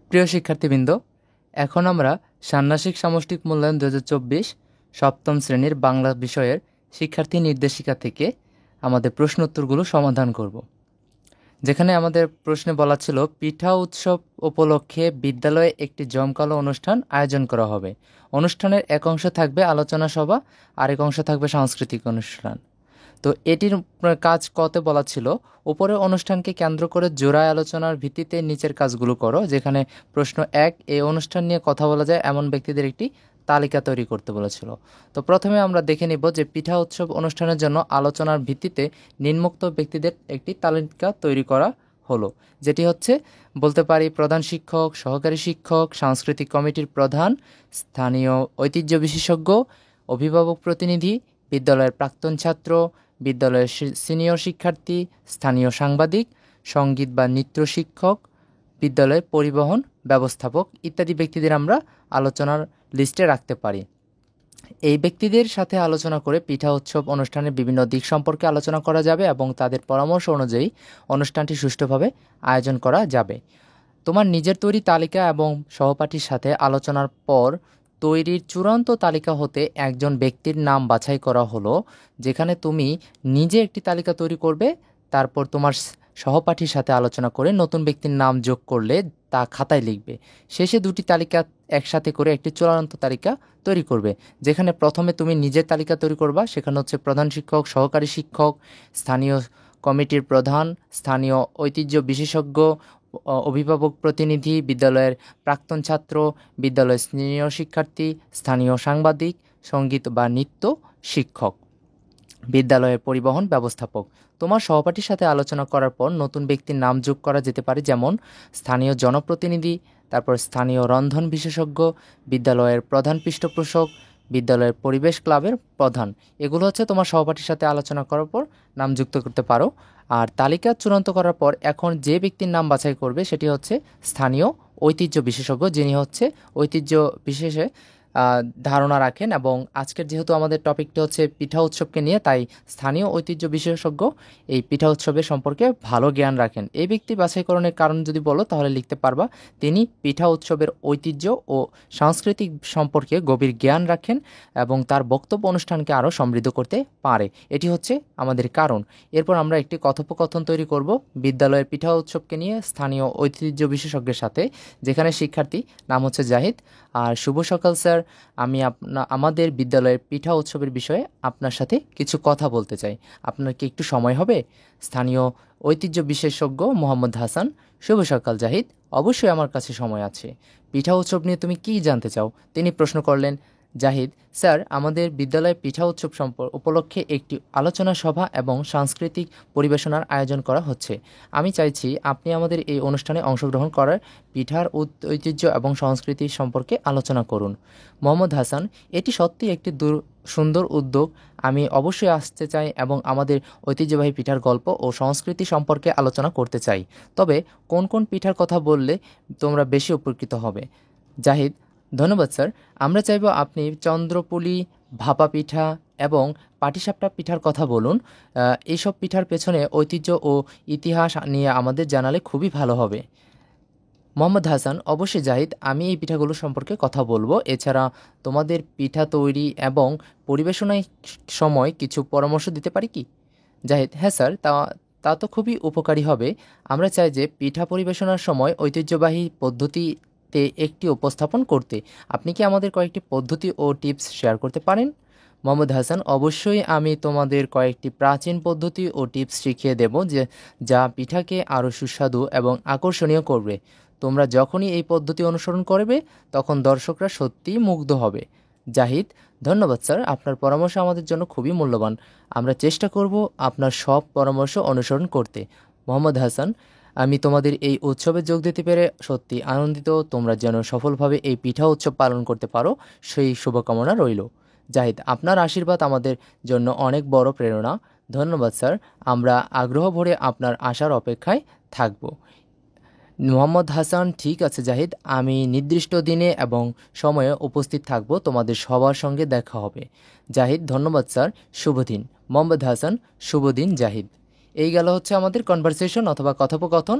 প্রিয় শিক্ষার্থীবৃন্দ, এখন আমরা ষান্মাসিক সামষ্টিক মূল্যায়ন 2024 সপ্তম শ্রেণীর বাংলা বিষয়ের শিক্ষার্থী নির্দেশিকা থেকে আমাদের প্রশ্ন উত্তরগুলো সমাধান করব। যেখানে আমাদের প্রশ্নে বলা ছিল পিঠা উৎসব উপলক্ষে বিদ্যালয়ে একটি জমকালো অনুষ্ঠান আয়োজন করা হবে। অনুষ্ঠানের এক অংশ থাকবে আলোচনা সভা, আরেক অংশ থাকবে সাংস্কৃতিক অনুষ্ঠান। তো এটির কাজ কতে বলা ছিল, উপরে অনুষ্ঠানকে কেন্দ্র করে জোড়ায় আলোচনার ভিত্তিতে নিচের কাজগুলো করো। যেখানে প্রশ্ন 1, এই অনুষ্ঠান নিয়ে কথা বলা যায় এমন ব্যক্তিদের একটি তালিকা তৈরি করতে বলেছিল। তো প্রথমে আমরা দেখে নিব যে পিঠা উৎসব অনুষ্ঠানের জন্য আলোচনার ভিত্তিতে নিম্নোক্ত ব্যক্তিদের একটি তালিকা তৈরি করা হলো, যেটি হচ্ছে বলতে পারি প্রধান শিক্ষক, সহকারী শিক্ষক, সাংস্কৃতিক কমিটির প্রধান, স্থানীয় ঐতিহ্য বিশেষজ্ঞ, অভিভাবক প্রতিনিধি, বিদ্যালয়ের প্রাক্তন ছাত্র, বিদ্যালয়ের সিনিয়র শিক্ষার্থী, স্থানীয় সাংবাদিক, সঙ্গীত বা নৃত্য শিক্ষক, বিদ্যালয়ের পরিবহন ব্যবস্থাপক ইত্যাদি ব্যক্তিদের আমরা আলোচনার লিস্টে রাখতে পারি। এই ব্যক্তিদের সাথে আলোচনা করে পিঠা উৎসব অনুষ্ঠানের বিভিন্ন দিক সম্পর্কে আলোচনা করা যাবে এবং তাদের পরামর্শ অনুযায়ী অনুষ্ঠানটি সুষ্ঠুভাবে আয়োজন করা যাবে। তোমার নিজের তৈরি তালিকা এবং সহপাঠীর সাথে আলোচনার পর তৈরির চূড়ান্ত তালিকা হতে একজন ব্যক্তির নাম বাছাই করা হলো। যেখানে তুমি নিজে একটি তালিকা তৈরি করবে, তারপর তোমার সহপাঠীর সাথে আলোচনা করে নতুন ব্যক্তির নাম যোগ করলে তা খাতায় লিখবে। শেষে দুটি তালিকা একসাথে করে একটি চূড়ান্ত তালিকা তৈরি করবে। যেখানে প্রথমে তুমি নিজের তালিকা তৈরি করবা, সেখানে হচ্ছে প্রধান শিক্ষক, সহকারী শিক্ষক, স্থানীয় কমিটির প্রধান, স্থানীয় ঐতিহ্য বিশেষজ্ঞ, অভিভাবক প্রতিনিধি, বিদ্যালয়ের প্রাক্তন ছাত্র, বিদ্যালয়ের সিনিয়র শিক্ষার্থী, স্থানীয় সাংবাদিক, সঙ্গীত বা নৃত্য শিক্ষক, বিদ্যালয়ের পরিবহন ব্যবস্থাপক। তোমার সহপাঠীর সাথে আলোচনা করার পর নতুন ব্যক্তির নাম যোগ করা যেতে পারে, যেমন স্থানীয় জনপ্রতিনিধি, তারপর স্থানীয় রন্ধন বিশেষজ্ঞ, বিদ্যালয়ের প্রধান পৃষ্ঠপোষক, বিদ্যালয়ের পরিবেশ ক্লাবের প্রধান। এগুলো হচ্ছে তোমার সহপাঠীর সাথে আলোচনা করার পর নাম যুক্ত করতে পারো। আর তালিকা চূড়ান্ত করার পর এখন যে ব্যক্তির নাম বাছাই করবে সেটি হচ্ছে স্থানীয় ঐতিহ্য বিশেষজ্ঞ, যিনি হচ্ছে ঐতিহ্য বিশেষে ধারণা রাখেন। এবং আজকের যেহেতু আমাদের টপিকটি হচ্ছে পিঠা উৎসবকে নিয়ে, তাই স্থানীয় ঐতিহ্য বিশেষজ্ঞ এই পিঠা উৎসবের সম্পর্কে ভালো জ্ঞান রাখেন। এই ব্যক্তি বাছাইকরণের কারণ যদি বলো তাহলে লিখতে পারবা, তিনি পিঠা উৎসবের ঐতিহ্য ও সাংস্কৃতিক সম্পর্কে গভীর জ্ঞান রাখেন এবং তার বক্তব্য অনুষ্ঠানকে আরও সমৃদ্ধ করতে পারে। এটি হচ্ছে আমাদের কারণ। এরপর আমরা একটি কথোপকথন তৈরি করব বিদ্যালয়ের পিঠা উৎসবকে নিয়ে স্থানীয় ঐতিহ্য বিশেষজ্ঞের সাথে, যেখানে শিক্ষার্থী নাম হচ্ছে জাহিদ। আর শুভ সকাল স্যার, আমি আমাদের বিদ্যালয়ের পিঠা উৎসবের বিষয়ে আপনার সাথে কিছু কথা বলতে চাই। আপনার কি একটু সময় হবে? স্থানীয় ঐতিহ্য বিশেষজ্ঞ মোহাম্মদ হাসান: শুভ সকাল জাহিদ, অবশ্যই আমার কাছে সময় আছে। পিঠা উৎসব নিয়ে তুমি কি জানতে চাও? তিনি প্রশ্ন করলেন। জাহিদ: স্যার, আমাদের বিদ্যালয়ে পিঠা উৎসব উপলক্ষে একটি আলোচনা সভা এবং সাংস্কৃতিক পরিবেশনার আয়োজন করা হচ্ছে। আমি চাইছি আপনি আমাদের এই অনুষ্ঠানে অংশগ্রহণ করার পিঠার ঐতিহ্য এবং সংস্কৃতি সম্পর্কে আলোচনা করুন। মোহাম্মদ হাসান: এটি সত্যি একটি সুন্দর উদ্যোগ। আমি অবশ্যই আসতে চাই এবং আমাদের ঐতিহ্যবাহী পিঠার গল্প ও সংস্কৃতি সম্পর্কে আলোচনা করতে চাই। তবে কোন কোন পিঠার কথা বললে তোমরা বেশি উপকৃত হবে? জাহিদ: ধন্যবাদ স্যার, আমরা চাইব আপনি চন্দ্রপুলি, ভাপা পিঠা এবং পাটিসাপটা পিঠার কথা বলুন। এইসব পিঠার পেছনে ঐতিহ্য ও ইতিহাস নিয়ে আমাদের জানালে খুবই ভালো হবে। মোহাম্মদ হাসান: অবশ্যই জাহিদ, আমি এই পিঠাগুলো সম্পর্কে কথা বলবো। এছাড়া তোমাদের পিঠা তৈরি এবং পরিবেশনায় সময় কিছু পরামর্শ দিতে পারি কি? জাহিদ: হ্যাঁ স্যার, তা তো খুবই উপকারী হবে। আমরা চাই যে পিঠা পরিবেশনার সময় ঐতিহ্যবাহী পদ্ধতিতে একটি উপস্থাপন করতে। আপনি কি আমাদের কয়েকটি পদ্ধতি ও টিপস শেয়ার করতে পারেন? মোহাম্মদ হাসান: অবশ্যই, আমি তোমাদের কয়েকটি প্রাচীন পদ্ধতি ও টিপস শিখিয়ে দেব যা পিঠাকে আরও সুস্বাদু এবং আকর্ষণীয় করবে। তোমরা যখনই এই পদ্ধতি অনুসরণ করবে তখন দর্শকরা সত্যিই মুগ্ধ হবে। জাহিদ: ধন্যবাদ স্যার, আপনার পরামর্শ আমাদের জন্য খুবই মূল্যবান। আমরা চেষ্টা করব আপনার সব পরামর্শ অনুসরণ করতে। মোহাম্মদ হাসান: আমি তোমাদের এই উৎসবে যোগ দিতে পেরে সত্যি আনন্দিত। তোমরা যেন সফলভাবে এই পিঠা উৎসব পালন করতে পারো, সেই শুভকামনা রইল। জাহিদ: আপনার আশীর্বাদ আমাদের জন্য অনেক বড় প্রেরণা। ধন্যবাদ স্যার, আমরা আগ্রহ ভরে আপনার আসার অপেক্ষায় থাকব। মোহাম্মদ হাসান: ঠিক আছে জাহিদ, আমি নির্দিষ্ট দিনে এবং সময়ে উপস্থিত থাকব। তোমাদের সবার সঙ্গে দেখা হবে। জাহিদ: ধন্যবাদ স্যার, শুভদিন। মোহাম্মদ হাসান: শুভদিন জাহিদ। এই গেল হচ্ছে আমাদের কনভারসেশন অথবা কথোপকথন।